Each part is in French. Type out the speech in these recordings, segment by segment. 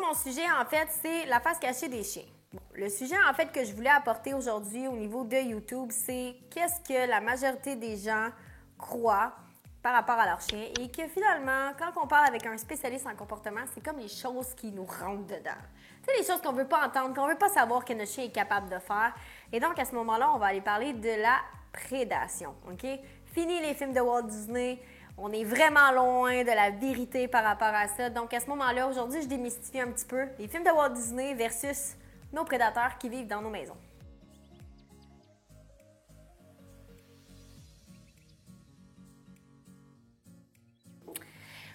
mon sujet, en fait, c'est la face cachée des chiens. Bon, le sujet, en fait, que je voulais apporter aujourd'hui au niveau de YouTube, c'est qu'est-ce que la majorité des gens croient par rapport à leur chien et que finalement, quand on parle avec un spécialiste en comportement, c'est comme les choses qui nous rentrent dedans. C'est les choses qu'on ne veut pas entendre, qu'on ne veut pas savoir que notre chien est capable de faire. Et donc, à ce moment-là, on va aller parler de la prédation, OK? Fini les films de Walt Disney. On est vraiment loin de la vérité par rapport à ça. Donc, à ce moment-là, aujourd'hui, je démystifie un petit peu les films de Walt Disney versus nos prédateurs qui vivent dans nos maisons.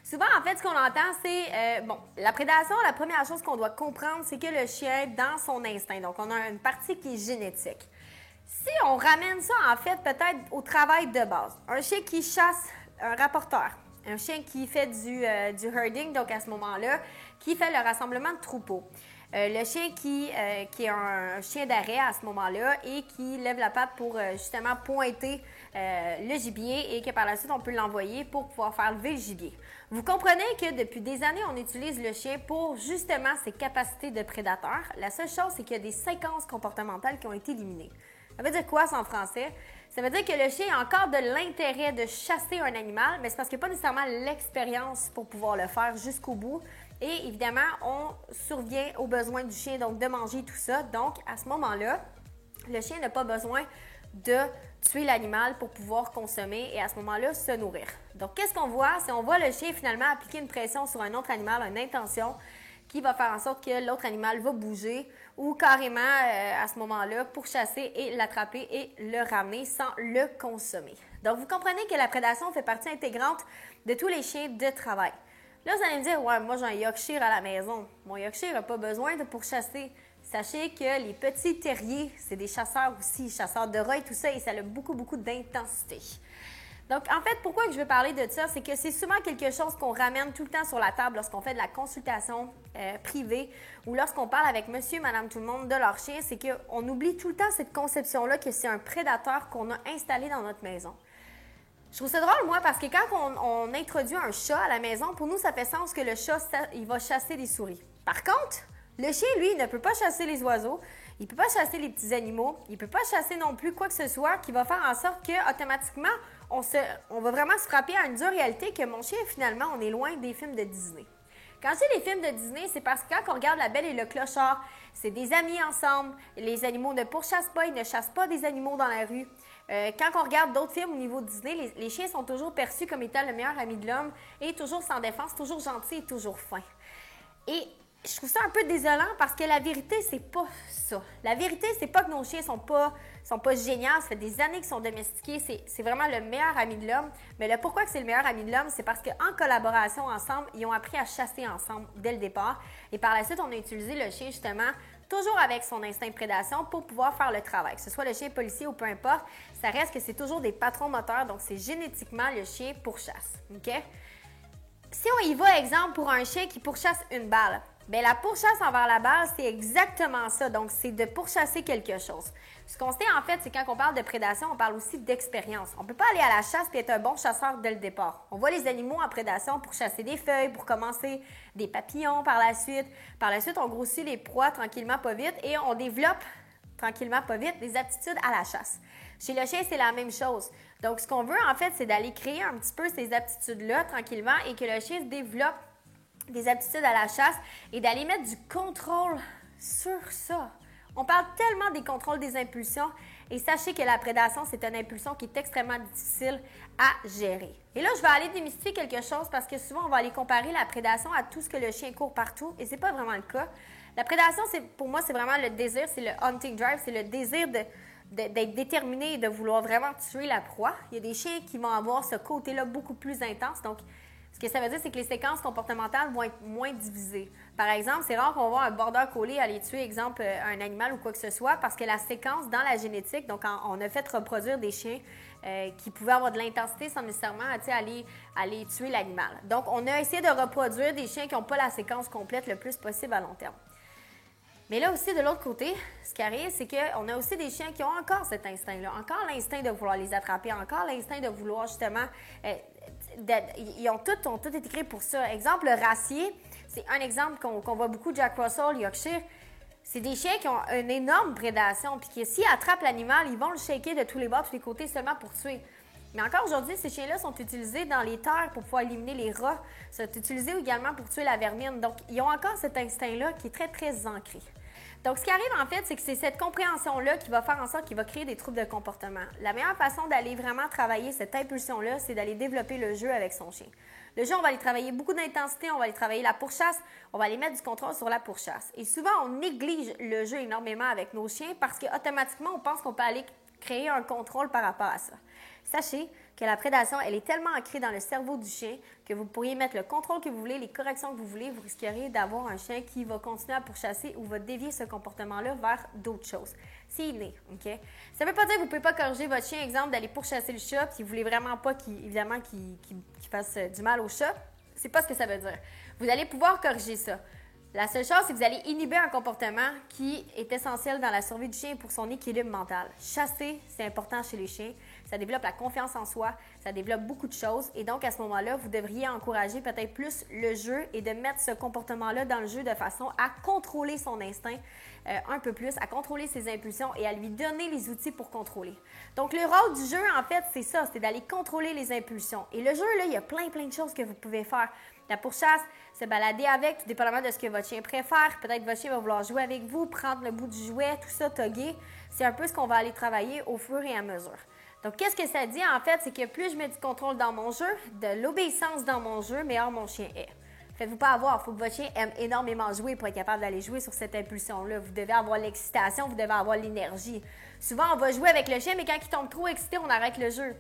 Souvent, en fait, ce qu'on entend, c'est, la prédation, la première chose qu'on doit comprendre, c'est que le chien, dans son instinct, donc on a une partie qui est génétique. Si on ramène ça, en fait, peut-être au travail de base, un chien qui chasse, un rapporteur, un chien qui fait du herding, donc à ce moment-là, qui fait le rassemblement de troupeaux. Le chien qui est un chien d'arrêt à ce moment-là et qui lève la patte pour justement pointer le gibier et que par la suite, on peut l'envoyer pour pouvoir faire lever le gibier. Vous comprenez que depuis des années, on utilise le chien pour justement ses capacités de prédateur. La seule chose, c'est qu'il y a des séquences comportementales qui ont été éliminées. Ça veut dire quoi, ça, en français? Ça veut dire que le chien a encore de l'intérêt de chasser un animal, mais c'est parce qu'il n'y a pas nécessairement l'expérience pour pouvoir le faire jusqu'au bout. Et évidemment, on survient aux besoins du chien, donc de manger tout ça. Donc, à ce moment-là, le chien n'a pas besoin de tuer l'animal pour pouvoir consommer et à ce moment-là, se nourrir. Donc, qu'est-ce qu'on voit? C'est on voit le chien finalement appliquer une pression sur un autre animal, une intention qui va faire en sorte que l'autre animal va bouger ou carrément, à ce moment-là, pour chasser et l'attraper et le ramener sans le consommer. Donc, vous comprenez que la prédation fait partie intégrante de tous les chiens de travail. Là, vous allez me dire, ouais, moi j'ai un Yorkshire à la maison. Mon Yorkshire n'a pas besoin de pourchasser. Sachez que les petits terriers, c'est des chasseurs aussi, chasseurs de rats et tout ça, et ça a beaucoup, beaucoup d'intensité. Donc, en fait, pourquoi je veux parler de ça, c'est que c'est souvent quelque chose qu'on ramène tout le temps sur la table lorsqu'on fait de la consultation privée ou lorsqu'on parle avec monsieur, madame, tout le monde de leur chien, c'est qu'on oublie tout le temps cette conception-là que c'est un prédateur qu'on a installé dans notre maison. Je trouve ça drôle, moi, parce que quand on introduit un chat à la maison, pour nous, ça fait sens que le chat, il va chasser des souris. Par contre, le chien, lui, il ne peut pas chasser les oiseaux, il ne peut pas chasser les petits animaux, il ne peut pas chasser non plus quoi que ce soit qui va faire en sorte qu'automatiquement, on va vraiment se frapper à une dure réalité que mon chien, finalement, on est loin des films de Disney. Quand je dis les films de Disney, c'est parce que quand on regarde La Belle et le Clochard, c'est des amis ensemble, les animaux ne pourchassent pas, ils ne chassent pas des animaux dans la rue. Quand on regarde d'autres films au niveau de Disney, les chiens sont toujours perçus comme étant le meilleur ami de l'homme et toujours sans défense, toujours gentil et toujours fin. Et je trouve ça un peu désolant parce que la vérité, c'est pas ça. La vérité, c'est pas que nos chiens sont pas géniaux. Ça fait des années qu'ils sont domestiqués. C'est vraiment le meilleur ami de l'homme. Mais le pourquoi que c'est le meilleur ami de l'homme, c'est parce qu'en collaboration ensemble, ils ont appris à chasser ensemble dès le départ. Et par la suite, on a utilisé le chien justement toujours avec son instinct de prédation pour pouvoir faire le travail. Que ce soit le chien policier ou peu importe, ça reste que c'est toujours des patrons moteurs. Donc, c'est génétiquement le chien pourchasse. OK? Si on y va, exemple, pour un chien qui pourchasse une balle, bien, la pourchasse envers la balle, c'est exactement ça. Donc, c'est de pourchasser quelque chose. Ce qu'on sait, en fait, c'est quand on parle de prédation, on parle aussi d'expérience. On ne peut pas aller à la chasse et être un bon chasseur dès le départ. On voit les animaux en prédation pour chasser des feuilles, pour commencer des papillons par la suite. Par la suite, on grossit les proies tranquillement, pas vite, et on développe tranquillement, pas vite, des aptitudes à la chasse. Chez le chien, c'est la même chose. Donc, ce qu'on veut, en fait, c'est d'aller créer un petit peu ces aptitudes-là tranquillement et que le chien se développe des aptitudes à la chasse et d'aller mettre du contrôle sur ça. On parle tellement des contrôles des impulsions et sachez que la prédation, c'est une impulsion qui est extrêmement difficile à gérer. Et là, je vais aller démystifier quelque chose parce que souvent, on va aller comparer la prédation à tout ce que le chien court partout et c'est pas vraiment le cas. La prédation, pour moi, c'est vraiment le désir, c'est le hunting drive, c'est le désir d'être déterminé et de vouloir vraiment tuer la proie. Il y a des chiens qui vont avoir ce côté-là beaucoup plus intense. Donc, ce que ça veut dire, c'est que les séquences comportementales vont être moins divisées. Par exemple, c'est rare qu'on voit un border collie aller tuer, exemple, un animal ou quoi que ce soit, parce que la séquence dans la génétique, donc on a fait reproduire des chiens qui pouvaient avoir de l'intensité sans nécessairement aller tuer l'animal. Donc, on a essayé de reproduire des chiens qui n'ont pas la séquence complète le plus possible à long terme. Mais là aussi, de l'autre côté, ce qui arrive, c'est qu'on a aussi des chiens qui ont encore cet instinct-là, encore l'instinct de vouloir les attraper, encore l'instinct de vouloir justement... ils ont tout été créés pour ça. Exemple, le racier, c'est un exemple qu'on voit beaucoup, Jack Russell, Yorkshire. C'est des chiens qui ont une énorme prédation, puis que s'ils attrapent l'animal, ils vont le shaker de tous les bords, de tous les côtés, seulement pour tuer. Mais encore aujourd'hui, ces chiens-là sont utilisés dans les terres pour pouvoir éliminer les rats, sont utilisés également pour tuer la vermine. Donc, ils ont encore cet instinct-là qui est très, très ancré. Donc, ce qui arrive, en fait, c'est que c'est cette compréhension-là qui va faire en sorte qu'il va créer des troubles de comportement. La meilleure façon d'aller vraiment travailler cette impulsion-là, c'est d'aller développer le jeu avec son chien. Le jeu, on va aller travailler beaucoup d'intensité, on va aller travailler la pourchasse, on va aller mettre du contrôle sur la pourchasse. Et souvent, on néglige le jeu énormément avec nos chiens parce qu'automatiquement, on pense qu'on peut aller créer un contrôle par rapport à ça. Sachez que la prédation, elle est tellement ancrée dans le cerveau du chien que vous pourriez mettre le contrôle que vous voulez, les corrections que vous voulez, vous risqueriez d'avoir un chien qui va continuer à pourchasser ou va dévier ce comportement-là vers d'autres choses. C'est inné, OK? Ça ne veut pas dire que vous ne pouvez pas corriger votre chien, exemple, d'aller pourchasser le chat, puis vous voulez vraiment pas qu'il fasse du mal au chat. C'est pas ce que ça veut dire. Vous allez pouvoir corriger ça. La seule chose, c'est que vous allez inhiber un comportement qui est essentiel dans la survie du chien pour son équilibre mental. Chasser, c'est important chez les chiens. Ça développe la confiance en soi, ça développe beaucoup de choses. Et donc, à ce moment-là, vous devriez encourager peut-être plus le jeu et de mettre ce comportement-là dans le jeu de façon à contrôler son instinct un peu plus, à contrôler ses impulsions et à lui donner les outils pour contrôler. Donc, le rôle du jeu, en fait, c'est ça, c'est d'aller contrôler les impulsions. Et le jeu, là, il y a plein de choses que vous pouvez faire. La pourchasse, se balader avec, tout dépendamment de ce que votre chien préfère. Peut-être votre chien va vouloir jouer avec vous, prendre le bout du jouet, tout ça, toguer. C'est un peu ce qu'on va aller travailler au fur et à mesure. Donc, qu'est-ce que ça dit, en fait? C'est que plus je mets du contrôle dans mon jeu, de l'obéissance dans mon jeu, meilleur mon chien est. Faites-vous pas avoir. Il faut que votre chien aime énormément jouer pour être capable d'aller jouer sur cette impulsion-là. Vous devez avoir l'excitation, vous devez avoir l'énergie. Souvent, on va jouer avec le chien, mais quand il tombe trop excité, on arrête le jeu.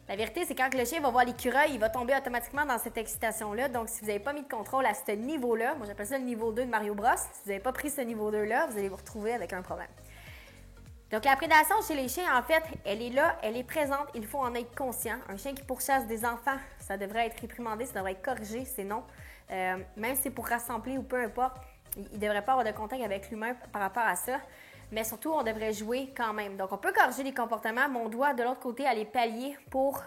La vérité, c'est quand le chien va voir l'écureuil, il va tomber automatiquement dans cette excitation-là. Donc, si vous n'avez pas mis de contrôle à ce niveau-là, moi j'appelle ça le niveau 2 de Mario Bros. Si vous n'avez pas pris ce niveau 2-là, vous allez vous retrouver avec un problème. Donc, la prédation chez les chiens, en fait, elle est là, elle est présente, il faut en être conscient. Un chien qui pourchasse des enfants, ça devrait être réprimandé, ça devrait être corrigé, c'est non. Même si c'est pour rassembler ou peu importe, il ne devrait pas avoir de contact avec l'humain par rapport à ça. Mais surtout, on devrait jouer quand même. Donc, on peut corriger les comportements, mais on doit, de l'autre côté, aller pallier pour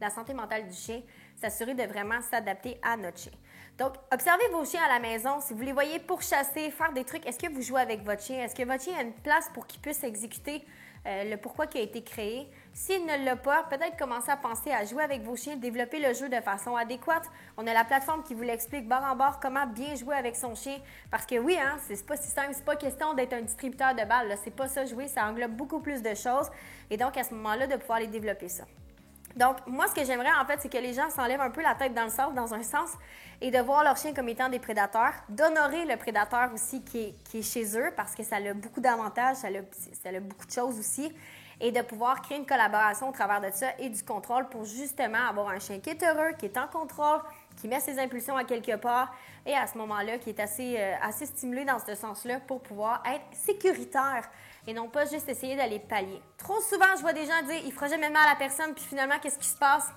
la santé mentale du chien, s'assurer de vraiment s'adapter à notre chien. Donc, observez vos chiens à la maison. Si vous les voyez pourchasser, faire des trucs, est-ce que vous jouez avec votre chien? Est-ce que votre chien a une place pour qu'il puisse exécuter le pourquoi qui a été créé? S'il ne l'a pas, peut-être commencer à penser à jouer avec vos chiens, développer le jeu de façon adéquate. On a la plateforme qui vous l'explique bord en bord comment bien jouer avec son chien. Parce que oui, hein, c'est pas si simple, c'est pas question d'être un distributeur de balles. C'est pas ça jouer, ça englobe beaucoup plus de choses. Et donc, à ce moment-là, de pouvoir les développer ça. Donc, moi, ce que j'aimerais, en fait, c'est que les gens s'enlèvent un peu la tête dans le sable, dans un sens, et de voir leur chien comme étant des prédateurs, d'honorer le prédateur aussi qui est chez eux, parce que ça a beaucoup d'avantages, ça a beaucoup de choses aussi, et de pouvoir créer une collaboration au travers de ça et du contrôle pour justement avoir un chien qui est heureux, qui est en contrôle, qui met ses impulsions à quelque part, et à ce moment-là, qui est assez stimulé dans ce sens-là pour pouvoir être sécuritaire et non pas juste essayer d'aller pallier. Trop souvent, je vois des gens dire « il ne fera jamais mal à la personne », puis finalement, qu'est-ce qui se passe?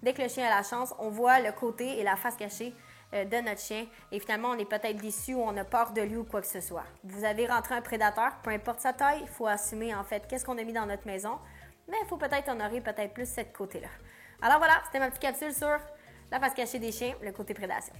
Dès que le chien a la chance, on voit le côté et la face cachée de notre chien et finalement, on est peut-être déçu ou on a peur de lui ou quoi que ce soit. Vous avez rentré un prédateur, peu importe sa taille, il faut assumer en fait qu'est-ce qu'on a mis dans notre maison, mais il faut peut-être honorer peut-être plus cette côté-là. Alors voilà, c'était ma petite capsule sur la face cachée des chiens, le côté prédation.